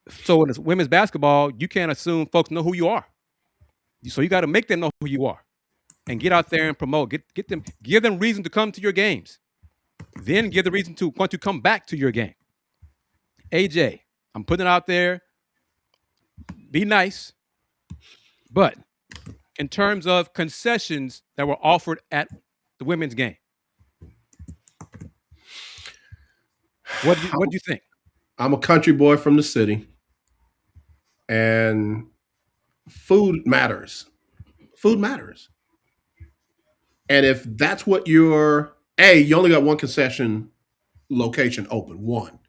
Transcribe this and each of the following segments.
So in women's basketball, you can't assume folks know who you are. So you got to make them know who you are, and get out there and promote. Give them reason to come to your games. Then give the reason to want to come back to your game. AJ, I'm putting it out there. Be nice, but in terms of concessions that were offered at the women's game, what do you think? I'm a country boy from the city, and food matters. Food matters. And if that's what you only got one concession location open, one.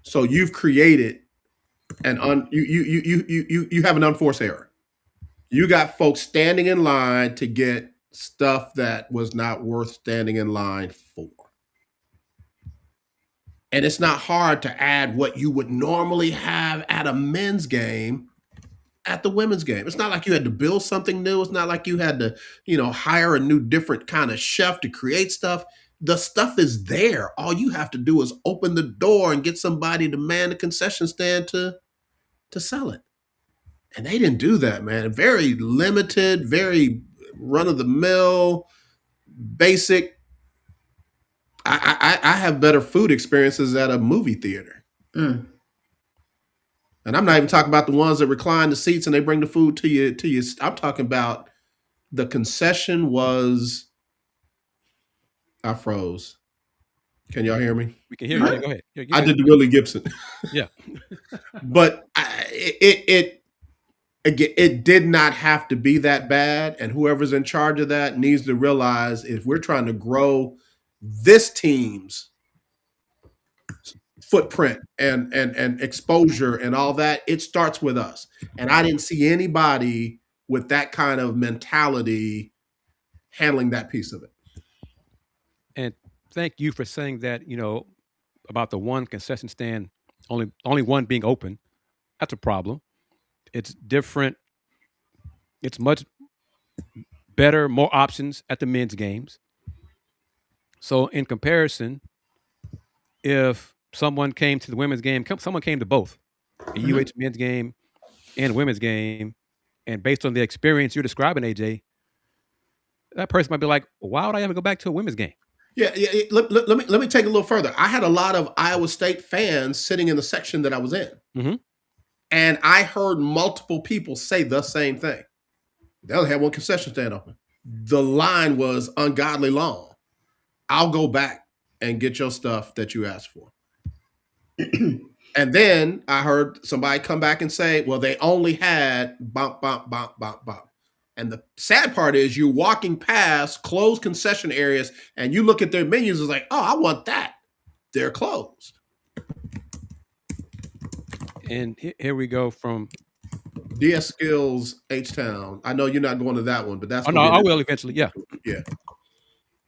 So you've created you have an unforced error. You got folks standing in line to get stuff that was not worth standing in line for. And it's not hard to add what you would normally have at a men's game at the women's game. It's not like you had to build something new. It's not like you had to, hire a new different kind of chef to create stuff. The stuff is there. All you have to do is open the door and get somebody to man the concession stand to sell it. And they didn't do that, man. Very limited, very run of the mill, basic. I have better food experiences at a movie theater. Mm. And I'm not even talking about the ones that recline the seats and they bring the food to you. I'm talking about the concession was. I froze. Can y'all hear me? We can hear you. Go ahead. I did the Willy Gibson. Yeah. But it did not have to be that bad. And whoever's in charge of that needs to realize if we're trying to grow this team's footprint and exposure and all that, it starts with us. And I didn't see anybody with that kind of mentality handling that piece of it. And thank you for saying that, about the one concession stand, only one being open. That's a problem. It's different. It's much better, more options at the men's games. So in comparison, if someone came to the women's game, someone came to both, a UH men's game and women's game, and based on the experience you're describing, AJ, that person might be like, why would I ever go back to a women's game? Yeah. Let me take it a little further. I had a lot of Iowa State fans sitting in the section that I was in. Mm-hmm. And I heard multiple people say the same thing. They only had one concession stand open. The line was ungodly long. I'll go back and get your stuff that you asked for. And then I heard somebody come back and say, well, they only had bump, bump, bump, bump, bump. And the sad part is you're walking past closed concession areas and you look at their menus, it's like, oh, I want that. They're closed. And here we go from DS Skills H-Town. I know you're not going to that one, but that's... Oh, no, I will eventually, yeah. Yeah.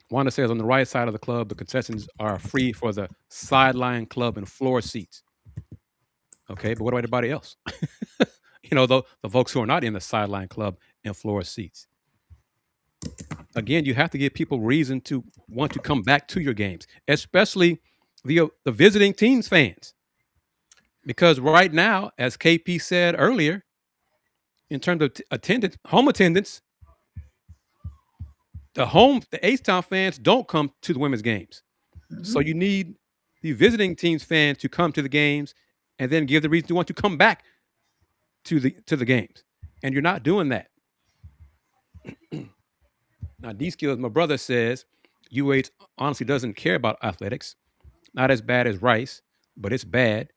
Wanda says on the right side of the club, the concessions are free for the sideline club and floor seats. Okay, but what about everybody else? The folks who are not in the sideline club and floor seats. Again, you have to give people reason to want to come back to your games, especially the visiting teams fans. Because right now, as KP said earlier, in terms of attendance, home attendance, the H-Town fans don't come to the women's games. Mm-hmm. So you need the visiting teams fans to come to the games and then give the reason to want to come back to the games. And you're not doing that. Now, D-Skills, my brother says, UH honestly doesn't care about athletics. Not as bad as Rice, but it's bad.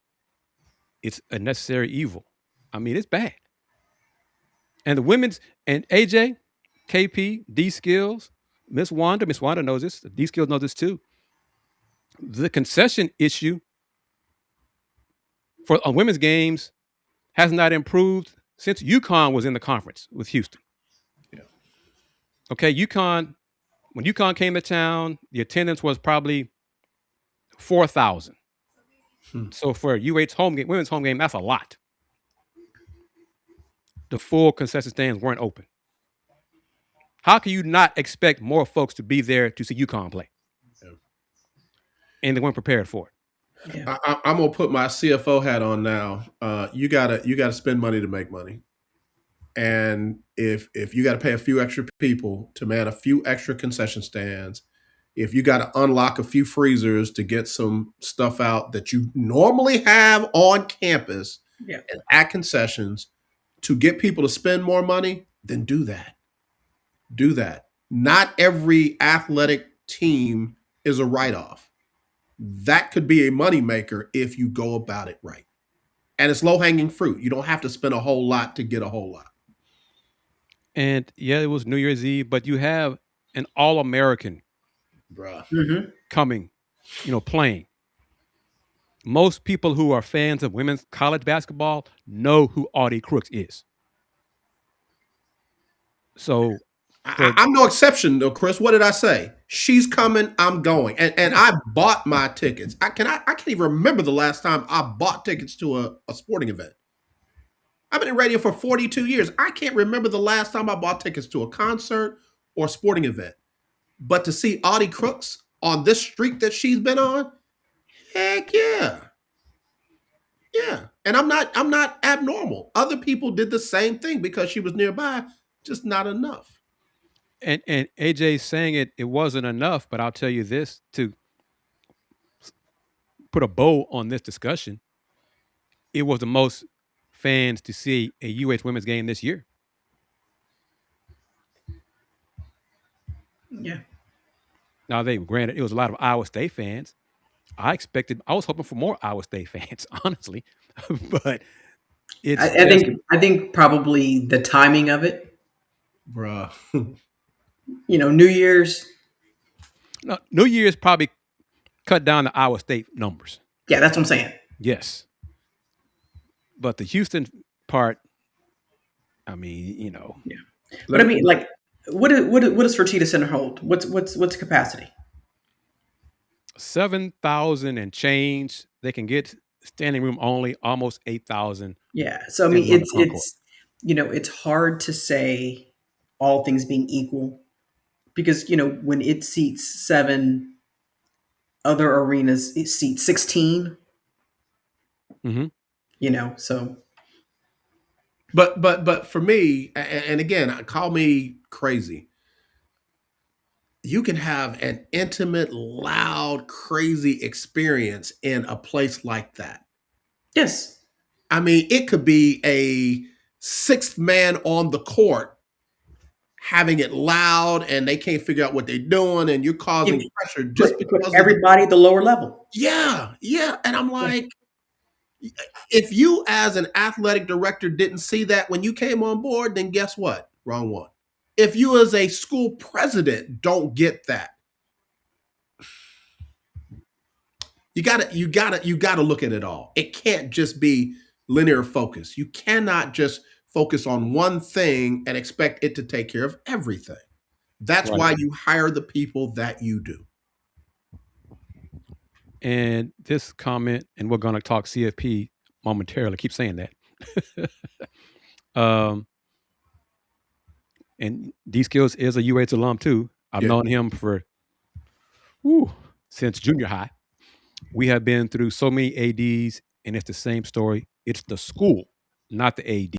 It's a necessary evil. I mean, it's bad. And the women's, and AJ, KP, D-Skills, Miss Wanda knows this. D-Skills knows this too. The concession issue on women's games has not improved since UConn was in the conference with Houston. Yeah. Okay, when UConn came to town, the attendance was probably 4,000. So for UH's women's home game, that's a lot. The full concession stands weren't open. How can you not expect more folks to be there to see UConn play? Yeah. And they weren't prepared for it. Yeah. I'm gonna put my CFO hat on now. You gotta spend money to make money, and if you got to pay a few extra people to man a few extra concession stands, if you got to unlock a few freezers to get some stuff out that you normally have on campus Yeah. and at concessions to get people to spend more money, then do that. Do that. Not every athletic team is a write off. That could be a moneymaker if you go about it right. And it's low hanging fruit. You don't have to spend a whole lot to get a whole lot. And yeah, it was New Year's Eve, but you have an All American Bruh. Mm-hmm. coming, playing. Most people who are fans of women's college basketball know who Audi Crooks is. So I'm no exception though, Chris. What did I say? She's coming, I'm going. And I bought my tickets. I can't even remember the last time I bought tickets to a sporting event. I've been in radio for 42 years. I can't remember the last time I bought tickets to a concert or a sporting event. But to see Audi Crooks on this streak that she's been on, heck yeah. Yeah. And I'm not abnormal. Other people did the same thing because she was nearby, just not enough. and AJ saying it wasn't enough, but I'll tell you this to put a bow on this discussion. It was the most fans to see a UH women's game this year. Yeah. Now they granted it was a lot of Iowa State fans. I was hoping for more Iowa State fans, honestly. But I think probably the timing of it. Bruh. New Year's. no, New Year's probably cut down the Iowa State numbers. Yeah, that's what I'm saying. Yes. But the Houston part, I mean, Yeah. But I mean, like, what does Fertitta Center hold? What's capacity? 7,000 and change. They can get standing room only, almost 8,000. Yeah. So I mean, it's hard to say all things being equal because when it seats 7, other arenas it seats 16. Mm-hmm. So. But for me, and again, call me crazy. You can have an intimate, loud, crazy experience in a place like that. Yes. I mean, it could be a sixth man on the court having it loud and they can't figure out what they're doing and you're causing pressure just because everybody at the lower level. Yeah. And I'm like, if you as an athletic director didn't see that when you came on board, then guess what? Wrong one. If you as a school president don't get that, you gotta look at it all. It can't just be linear focus. You cannot just focus on one thing and expect it to take care of everything. That's Right. why you hire the people that you do. And this comment, and we're going to talk CFP momentarily. Keep saying that. And D Skills is a UH alum too. I've known him for since junior high. We have been through so many ADs, and it's the same story. It's the school, not the AD.